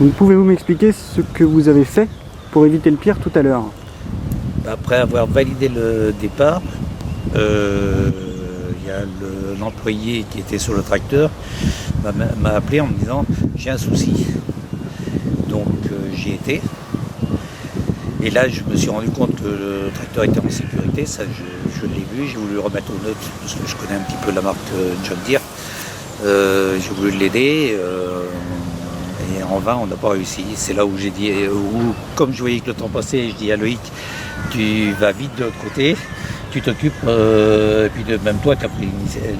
Donc pouvez-vous m'expliquer ce que vous avez fait pour éviter le pire tout à l'heure? Après avoir validé le départ, il y a l'employé qui était sur le tracteur m'a appelé en me disant j'ai un souci. Donc j'y étais. Et là je me suis rendu compte que le tracteur était en sécurité, ça je l'ai vu, j'ai voulu le remettre aux notes parce que je connais un petit peu la marque John Deere. J'ai voulu l'aider et en vain on n'a pas réussi. C'est là où j'ai dit, comme je voyais que le temps passait, je dis à Loïc, tu vas vite de l'autre côté, tu t'occupes, et puis même toi tu as pris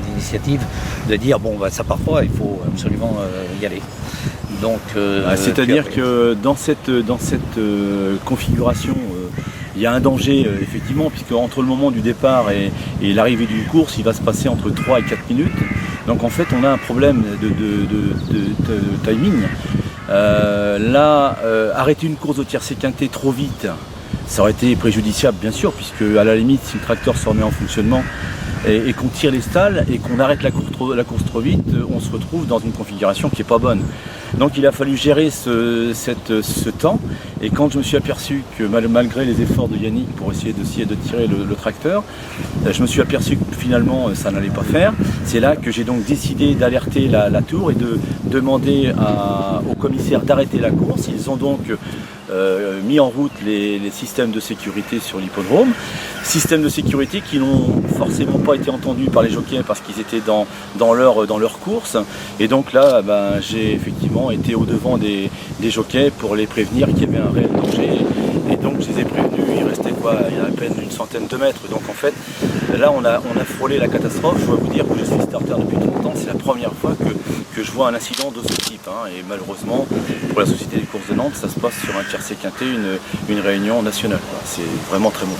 l'initiative de dire bon bah, ça part pas, il faut absolument y aller. Donc, c'est-à-dire que dans cette configuration, il y a un danger effectivement, puisque entre le moment du départ et l'arrivée d'une course, il va se passer entre 3 et 4 minutes. Donc en fait on a un problème de timing. Arrêter une course de tiercé quinté trop vite, ça aurait été préjudiciable bien sûr, puisque à la limite si le tracteur se remet en fonctionnement et qu'on tire les stalles et qu'on arrête la course trop vite, on se retrouve dans une configuration qui n'est pas bonne. Donc il a fallu gérer ce temps, et quand je me suis aperçu que malgré les efforts de Yannick pour essayer de tirer le tracteur, je me suis aperçu que finalement ça n'allait pas faire. C'est là que j'ai donc décidé d'alerter la tour et de demander au commissaire d'arrêter la course. Ils ont donc mis en route les systèmes de sécurité sur l'hippodrome, systèmes de sécurité qui n'ont forcément pas été entendus par les jockeys parce qu'ils étaient dans leur course, et donc là j'ai effectivement été au devant des jockeys pour les prévenir qu'il y avait un réel danger, et donc je les ai prévenus. Il restait il y a à peine une centaine de mètres, donc en fait là on a frôlé la catastrophe. Je dois vous dire que je suis starter depuis longtemps, c'est la première fois que je vois un incident de ce type, et malheureusement pour la Société des courses de Nantes ça se passe sur un tiercé quinté, une réunion nationale, c'est vraiment très mauvais.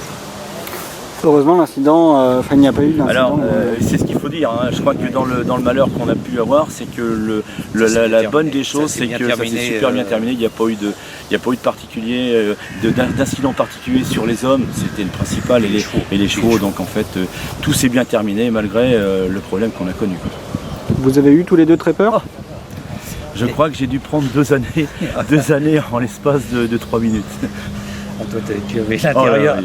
Heureusement l'incident, il n'y a pas eu d'incident. Alors c'est ce qu'il faut dire, je crois que dans le malheur qu'on a pu avoir, c'est que la bonne des choses, c'est que ça s'est super bien terminé. Il n'y a pas eu de particulier, d'incident particulier sur les hommes, c'était le principal, et les chevaux, donc en fait tout s'est bien terminé malgré le problème qu'on a connu. Vous avez eu tous les deux très peur? Je crois que j'ai dû prendre 2 années en l'espace de 3 minutes. Toi, tu avais l'intérieur,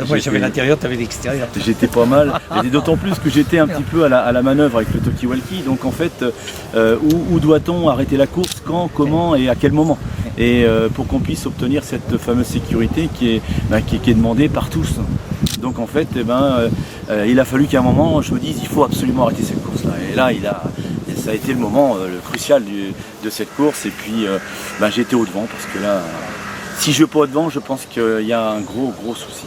moi j'avais l'intérieur, tu avais l'extérieur. J'étais pas mal, et d'autant plus que j'étais un petit peu à la manœuvre avec le talkie-walkie, donc en fait, où doit-on arrêter la course, quand, comment et à quel moment, et pour qu'on puisse obtenir cette fameuse sécurité qui est demandée par tous. Donc en fait, il a fallu qu'à un moment je me dise il faut absolument arrêter cette course-là, et là ça a été le moment crucial de cette course, et puis j'ai été au devant, parce que là, si je ne vais pas au devant, je pense qu'il y a un gros souci.